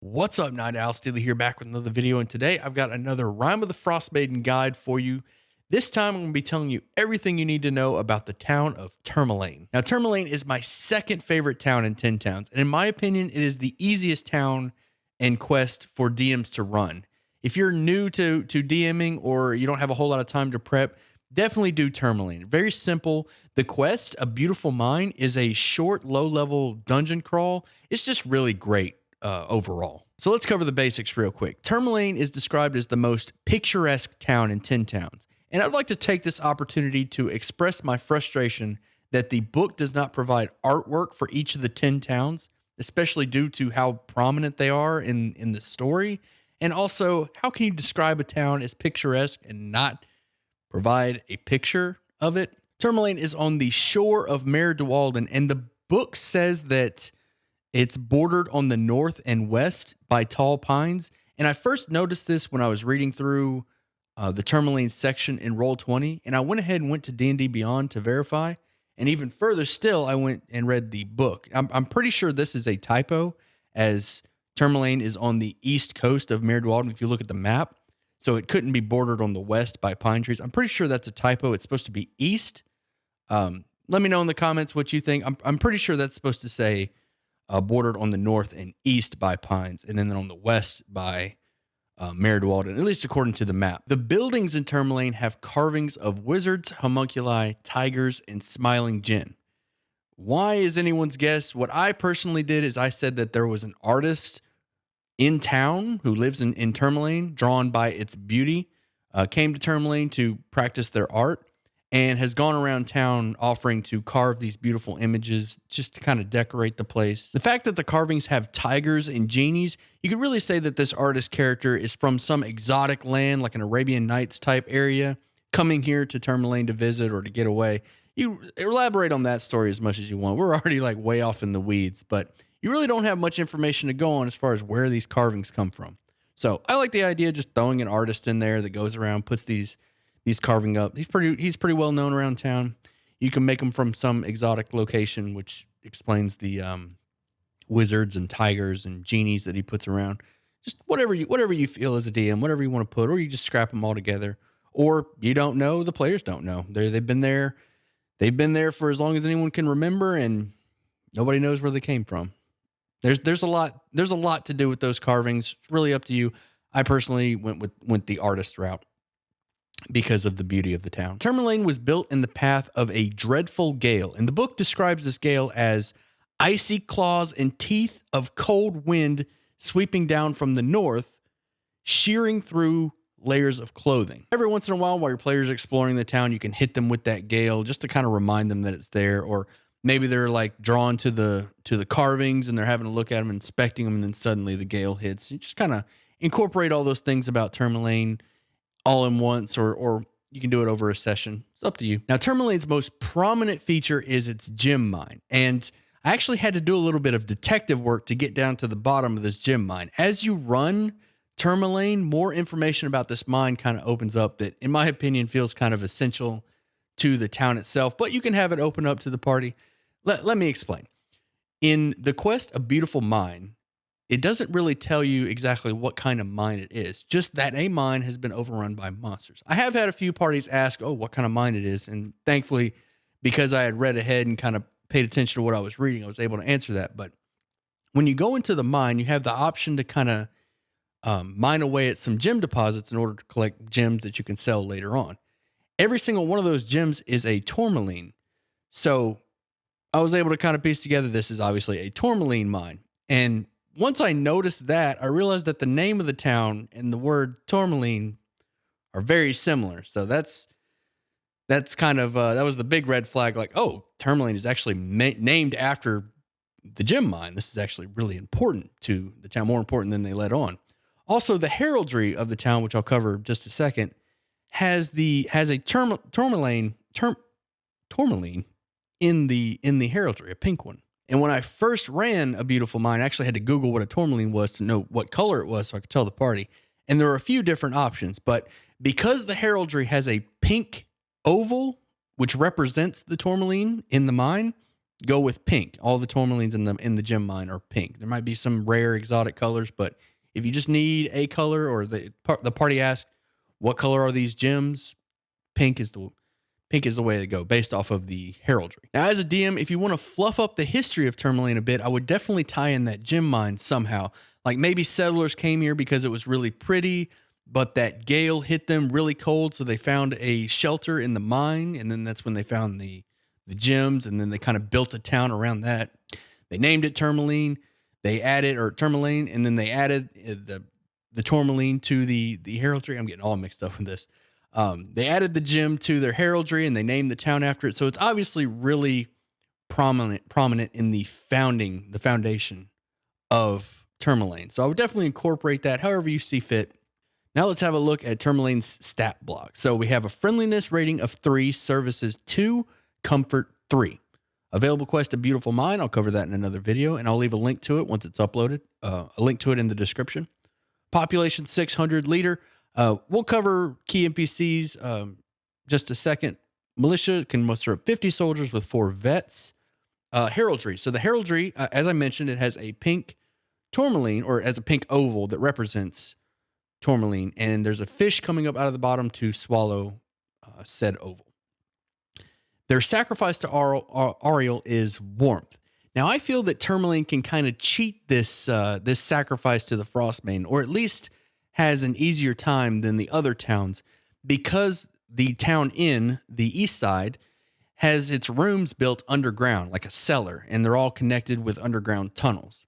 What's up, Night Owl Steely here, back with another video, and today I've got another Rime of the Frostmaiden guide for you. This time I'm going to be telling you everything you need to know about the town of Tourmaline. Now, Tourmaline is my second favorite town in 10 Towns, and in my opinion, it is the easiest town and quest for DMs to run. If you're new to DMing or you don't have a whole lot of time to prep, definitely do Tourmaline. Very simple. The quest, A Beautiful Mine, is a short, low-level dungeon crawl. It's just really great. Overall. So let's cover the basics real quick. Termalaine is described as the most picturesque town in 10 Towns. And I'd like to take this opportunity to express my frustration that the book does not provide artwork for each of the 10 towns, especially due to how prominent they are in the story. And also, how can you describe a town as picturesque and not provide a picture of it? Termalaine is on the shore of Mare Dualden, and the book says that it's bordered on the north and west by tall pines. And I first noticed this when I was reading through the Tourmaline section in Roll20. And I went ahead and went to D&D Beyond to verify. And even further still, I went and read the book. I'm pretty sure this is a typo, as Tourmaline is on the east coast of Mare Dualden if you look at the map. So it couldn't be bordered on the west by pine trees. I'm pretty sure that's a typo. It's supposed to be east. Let me know in the comments what you think. I'm pretty sure that's supposed to say bordered on the north and east by pines, and then on the west by Mare Dualden, at least according to the map. The buildings in Termalaine have carvings of wizards, homunculi, tigers, and smiling djinn. Why is anyone's guess? What I personally did is I said that there was an artist in town who lives in Termalaine, drawn by its beauty, came to Termalaine to practice their art, and has gone around town offering to carve these beautiful images just to kind of decorate the place. The fact that the carvings have tigers and genies, you could really say that this artist character is from some exotic land, like an Arabian Nights type area, coming here to Tourmaline to visit or to get away. You elaborate on that story as much as you want. We're already like way off in the weeds, but you really don't have much information to go on as far as where these carvings come from. So I like the idea of just throwing an artist in there that goes around, puts these carving up. He's pretty well known around town. You can make him from some exotic location, which explains the wizards and tigers and genies that he puts around. Just whatever you feel as a DM, whatever you want to put, or you just scrap them all together. Or you don't know, the players don't know. They've been there for as long as anyone can remember, and nobody knows where they came from. There's a lot to do with those carvings. It's really up to you. I personally went the artist route because of the beauty of the town. Termalaine was built in the path of a dreadful gale, and the book describes this gale as icy claws and teeth of cold wind sweeping down from the north, shearing through layers of clothing. Every once in a while your players are exploring the town, you can hit them with that gale just to kind of remind them that it's there, or maybe they're like drawn to the carvings and they're having a look at them, inspecting them, and then suddenly the gale hits. You just kind of incorporate all those things about Termalaine all in once, or you can do it over a session. It's up to you. Now, Termalaine's most prominent feature is its gem mine, and I actually had to do a little bit of detective work to get down to the bottom of this gem mine. As you run Termalaine, more information about this mine kind of opens up that, in my opinion, feels kind of essential to the town itself, but you can have it open up to the party. Let me explain. In the quest, A Beautiful Mine, it doesn't really tell you exactly what kind of mine it is, just that a mine has been overrun by monsters. I have had a few parties ask, what kind of mine it is, and thankfully, because I had read ahead and kind of paid attention to what I was reading, I was able to answer that. But when you go into the mine, you have the option to kind of mine away at some gem deposits in order to collect gems that you can sell later on. Every single one of those gems is a tourmaline. So I was able to kind of piece together, this is obviously a tourmaline mine. And once I noticed that, I realized that the name of the town and the word Tourmaline are very similar. So that's kind of, that was the big red flag. Like, Tourmaline is actually named after the gem mine. This is actually really important to the town, more important than they let on. Also, the heraldry of the town, which I'll cover in just a second, has a Tourmaline in the heraldry, a pink one. And when I first ran A Beautiful Mine, I actually had to Google what a tourmaline was to know what color it was so I could tell the party. And there are a few different options, but because the heraldry has a pink oval, which represents the tourmaline in the mine, go with pink. All the tourmalines in the gem mine are pink. There might be some rare exotic colors, but if you just need a color, or the party asks, what color are these gems? Pink is the way to go based off of the heraldry. Now, as a DM, if you want to fluff up the history of Tourmaline a bit, I would definitely tie in that gem mine somehow. Like maybe settlers came here because it was really pretty, but that gale hit them really cold, so they found a shelter in the mine, and then that's when they found the gems, and then they kind of built a town around that. They named it Tourmaline. They added, or Tourmaline, and then they added the tourmaline to the heraldry. I'm getting all mixed up with this. They added the gem to their heraldry, and they named the town after it. So it's obviously really prominent in the foundation of Termalaine. So I would definitely incorporate that however you see fit. Now let's have a look at Tourmaline's stat block. So we have a friendliness rating of 3, services 2, comfort 3. Available quest, A Beautiful Mine. I'll cover that in another video, and I'll leave a link to it once it's uploaded. A link to it in the description. Population 600 leader. We'll cover key NPCs just a second. Militia can muster up 50 soldiers with 4 vets. Heraldry. So the heraldry, as I mentioned, it has a pink tourmaline, or as a pink oval that represents tourmaline, and there's a fish coming up out of the bottom to swallow said oval. Their sacrifice to Ariel is warmth. Now, I feel that Tourmaline can kind of cheat this this sacrifice to the Frostmaiden, or at least has an easier time than the other towns, because the town in the east side has its rooms built underground, like a cellar, and they're all connected with underground tunnels.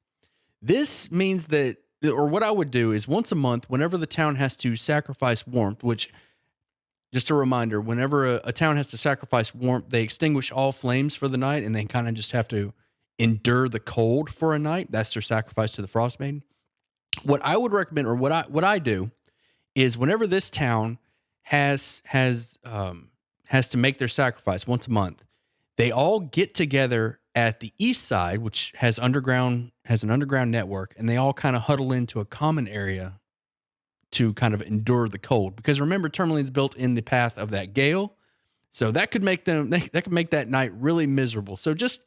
This means that, or what I would do is once a month, whenever the town has to sacrifice warmth, which, just a reminder, whenever a town has to sacrifice warmth, they extinguish all flames for the night, and they kind of just have to endure the cold for a night. That's their sacrifice to the Frostmaiden. What I would recommend, or what I do, is whenever this town has to make their sacrifice once a month, they all get together at the east side, which has an underground network, and they all kind of huddle into a common area to kind of endure the cold. Because remember, Tourmaline's built in the path of that gale, so that could make that night really miserable. So just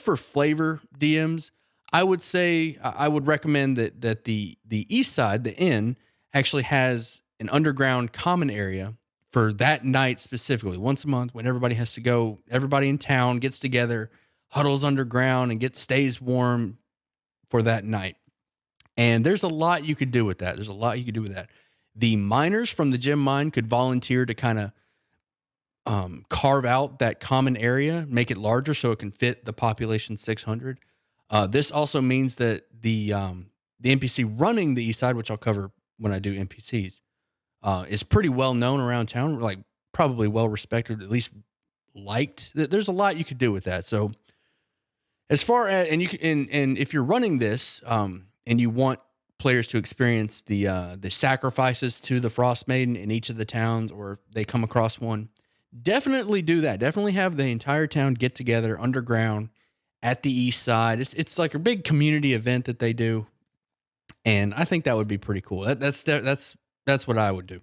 for flavor, DMs, I would say I would recommend that the east side, the inn, actually has an underground common area for that night specifically. Once a month, when everybody has to go, everybody in town gets together, huddles underground, and stays warm for that night. And there's a lot you could do with that. The miners from the gem mine could volunteer to kind of carve out that common area, make it larger so it can fit the population 600. This also means that the NPC running the east side, which I'll cover when I do NPCs, is pretty well known around town, like probably well respected, at least liked. There's a lot you could do with that. So as far as, and if you're running this, and you want players to experience the sacrifices to the Frostmaiden in each of the towns, or if they come across one, definitely do that. Definitely have the entire town get together underground at the east side. It's like a big community event that they do, and I think that would be pretty cool. That's what I would do.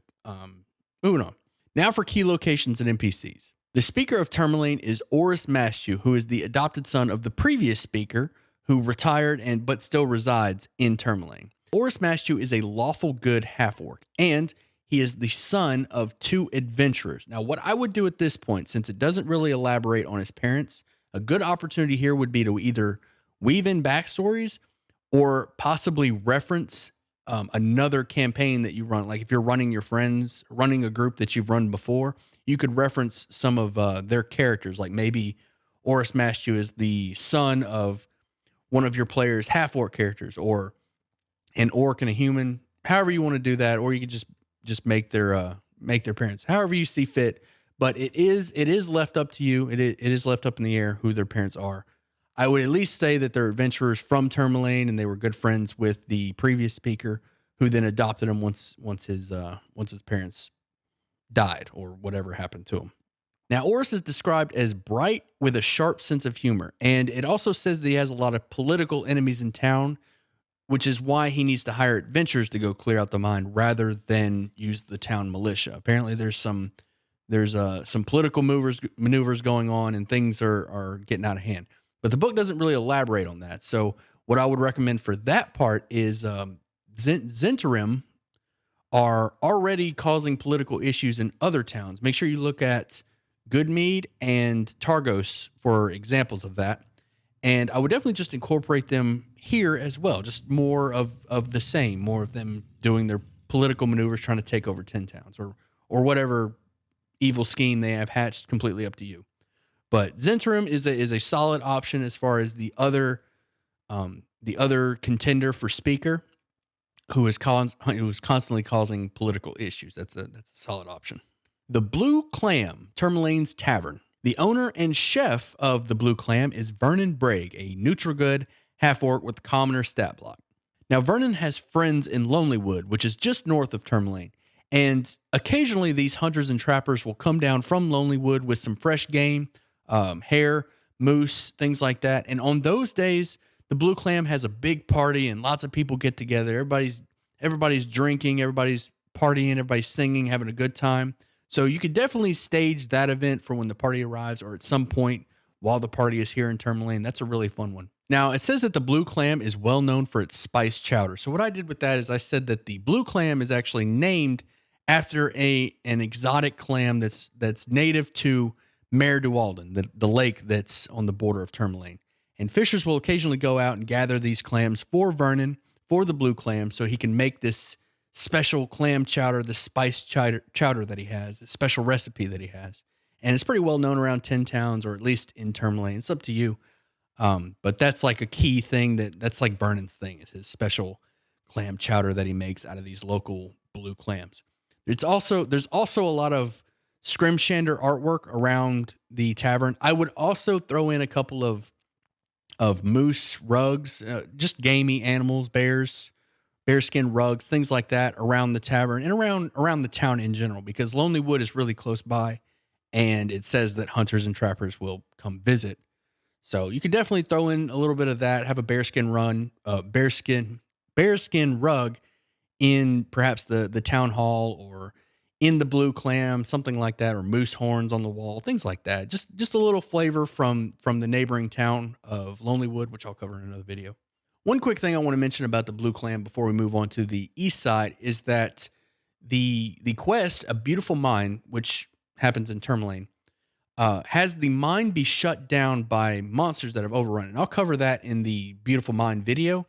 Moving on. Now for key locations and NPCs. The speaker of Termalaine is Oris Mashew, who is the adopted son of the previous speaker, who retired but still resides in Termalaine. Oris Mashew is a lawful good half-orc, and he is the son of 2 adventurers. Now, what I would do at this point, since it doesn't really elaborate on his parents, a good opportunity here would be to either weave in backstories or possibly reference another campaign that you run. Like if you're running a group that you've run before, you could reference some of their characters. Like maybe Oris Mashew is the son of one of your players' half-orc characters, or an orc and a human. However you want to do that, or you could just make their parents. However you see fit. But it is left up to you. It is left up in the air who their parents are. I would at least say that they're adventurers from Tourmaline, and they were good friends with the previous speaker, who then adopted him once his parents died, or whatever happened to him. Now, Oris is described as bright with a sharp sense of humor, and it also says that he has a lot of political enemies in town, which is why he needs to hire adventurers to go clear out the mine rather than use the town militia. Apparently, there's some There's some political maneuvers going on, and things are getting out of hand. But the book doesn't really elaborate on that. So what I would recommend for that part is Zhentarim are already causing political issues in other towns. Make sure you look at Goodmead and Targos for examples of that. And I would definitely just incorporate them here as well. Just more of the same, more of them doing their political maneuvers, trying to take over 10 towns or whatever evil scheme they have hatched. Completely up to you. But Zhentarim is a solid option as far as the other contender for speaker who is constantly causing political issues. That's a solid option. The Blue Clam, Tourmaline's Tavern. The owner and chef of the Blue Clam is Vernon Bragg, a neutral good half-orc with commoner stat block. Now, Vernon has friends in Lonelywood, which is just north of Termalaine, and occasionally these hunters and trappers will come down from Lonelywood with some fresh game, hare, moose, things like that. And on those days, the Blue Clam has a big party and lots of people get together. Everybody's drinking, everybody's partying, everybody's singing, having a good time. So you could definitely stage that event for when the party arrives or at some point while the party is here in Termalaine. That's a really fun one. Now, it says that the Blue Clam is well known for its spice chowder. So what I did with that is I said that the Blue Clam is actually named after an exotic clam that's native to Mare Dualden, the lake that's on the border of Tourmaline. And fishers will occasionally go out and gather these clams for Vernon, for the Blue Clam, so he can make this special clam chowder, the spice chowder that he has, the special recipe that he has. And it's pretty well known around 10 towns, or at least in Termalaine. It's up to you. But that's like a key thing that's like Vernon's thing, is his special clam chowder that he makes out of these local blue clams. There's also a lot of scrimshander artwork around the tavern. I would also throw in a couple of moose rugs, just gamey animals, bearskin rugs, things like that around the tavern and around the town in general, because Lonelywood is really close by, and it says that hunters and trappers will come visit. So you could definitely throw in a little bit of that, have a bearskin rug in perhaps the town hall or in the Blue Clam, something like that, or moose horns on the wall, things like that. Just a little flavor from the neighboring town of Lonelywood, which I'll cover in another video. One quick thing I want to mention about the Blue Clam before we move on to the east side is that the quest, A Beautiful Mine, which happens in Termalaine, has the mine be shut down by monsters that have overrun it. And I'll cover that in the Beautiful Mine video.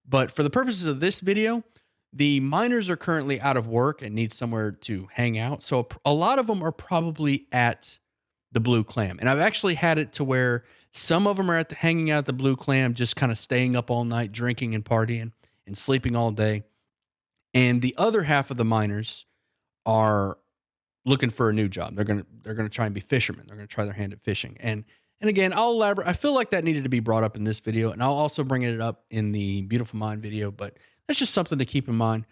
But for the purposes of this video, the miners are currently out of work and need somewhere to hang out. So a lot of them are probably at the Blue Clam. And I've actually had it to where some of them are hanging out at the Blue Clam, just kind of staying up all night, drinking and partying and sleeping all day. And the other half of the miners are looking for a new job. They're gonna try and be fishermen. They're gonna try their hand at fishing. And again, I'll elaborate. I feel like that needed to be brought up in this video, and I'll also bring it up in the Beautiful Mine video. But that's just something to keep in mind.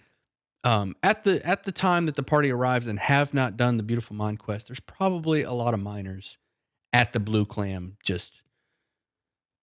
At the time that the party arrives and have not done the Beautiful Mine quest, there's probably a lot of miners at the Blue Clam, just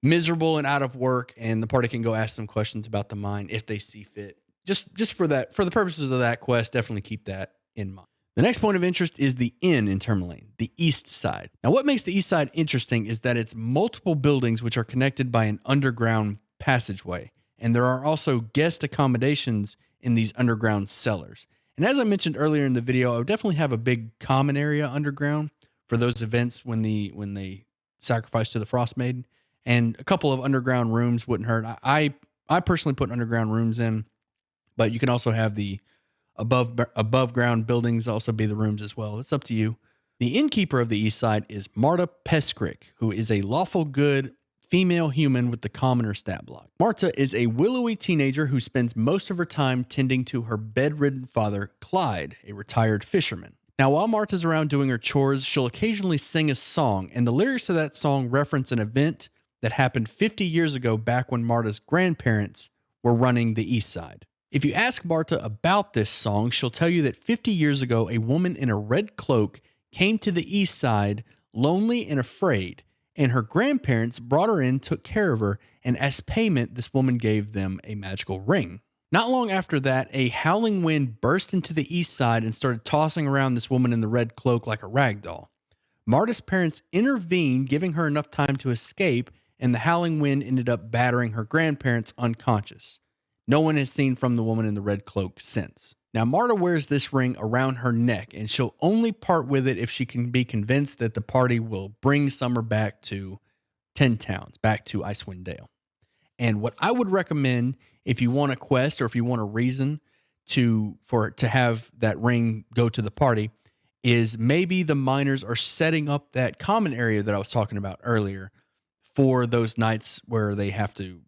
miserable and out of work, and the party can go ask them questions about the mine if they see fit. Just for the purposes of that quest, definitely keep that in mind. The next point of interest is the inn in Termalaine, the east side. Now, what makes the east side interesting is that it's multiple buildings which are connected by an underground passageway. And there are also guest accommodations in these underground cellars. And as I mentioned earlier in the video, I would definitely have a big common area underground for those events when they sacrifice to the Frostmaiden. And a couple of underground rooms wouldn't hurt. I personally put underground rooms in, but you can also have the above ground buildings also be the rooms as well. It's up to you. The innkeeper of the east side is Marta Peskrick, who is a lawful good female human with the commoner stat block. Marta is a willowy teenager who spends most of her time tending to her bedridden father, Clyde, a retired fisherman. Now, while Marta's around doing her chores, she'll occasionally sing a song, and the lyrics to that song reference an event that happened 50 years ago back when Marta's grandparents were running the east side. If you ask Marta about this song, she'll tell you that 50 years ago, a woman in a red cloak came to the east side, lonely and afraid, and her grandparents brought her in, took care of her, and as payment, this woman gave them a magical ring. Not long after that, a howling wind burst into the east side and started tossing around this woman in the red cloak like a rag doll. Marta's parents intervened, giving her enough time to escape, and the howling wind ended up battering her grandparents unconscious. No one has seen from the woman in the red cloak since. Now, Marta wears this ring around her neck, and she'll only part with it if she can be convinced that the party will bring Summer back to 10 Towns, back to Icewind Dale. And what I would recommend if you want a quest or if you want a reason to have that ring go to the party is maybe the miners are setting up that common area that I was talking about earlier for those nights where they have to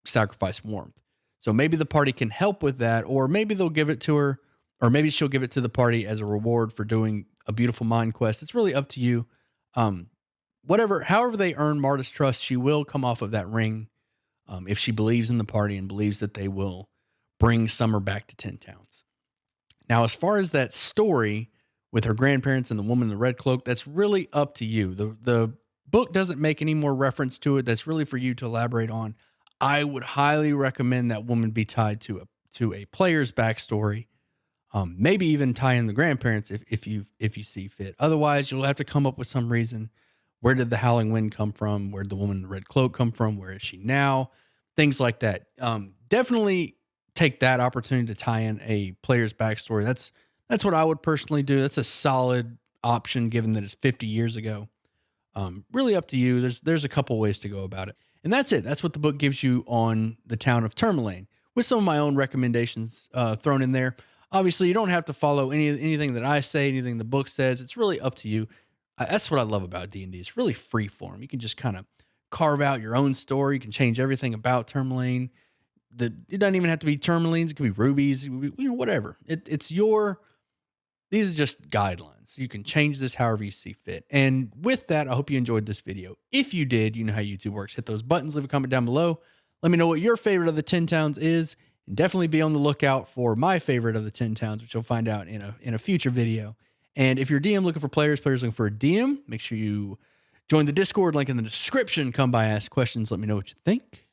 sacrifice warmth. So maybe the party can help with that, or maybe they'll give it to her, or maybe she'll give it to the party as a reward for doing a beautiful mine quest. It's really up to you. However they earn Marta's trust, she will come off of that ring if she believes in the party and believes that they will bring Summer back to 10 Towns. Now, as far as that story with her grandparents and the woman in the red cloak, that's really up to you. The book doesn't make any more reference to it. That's really for you to elaborate on. I would highly recommend that woman be tied to a player's backstory. Maybe even tie in the grandparents if you see fit. Otherwise, you'll have to come up with some reason. Where did the howling wind come from? Where did the woman in the red cloak come from? Where is she now? Things like that. Definitely take that opportunity to tie in a player's backstory. That's what I would personally do. That's a solid option given that it's 50 years ago. Really up to you. There's a couple ways to go about it. And that's it. That's what the book gives you on the town of Tourmaline, with some of my own recommendations thrown in there. Obviously, you don't have to follow anything that I say, anything the book says. It's really up to you. That's what I love about D&D. It's really free form. You can just kind of carve out your own story. You can change everything about Tourmaline. It doesn't even have to be Tourmalines. It could be rubies, whatever. These are just guidelines. You can change this however you see fit. And with that, I hope you enjoyed this video. If you did, you know how YouTube works. Hit those buttons, leave a comment down below. Let me know what your favorite of the 10 Towns is. And definitely be on the lookout for my favorite of the 10 Towns, which you'll find out in a future video. And if you're a DM looking for players looking for a DM, make sure you join the Discord, link in the description. Come by, ask questions. Let me know what you think.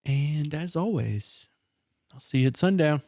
And as always, I'll see you at sundown.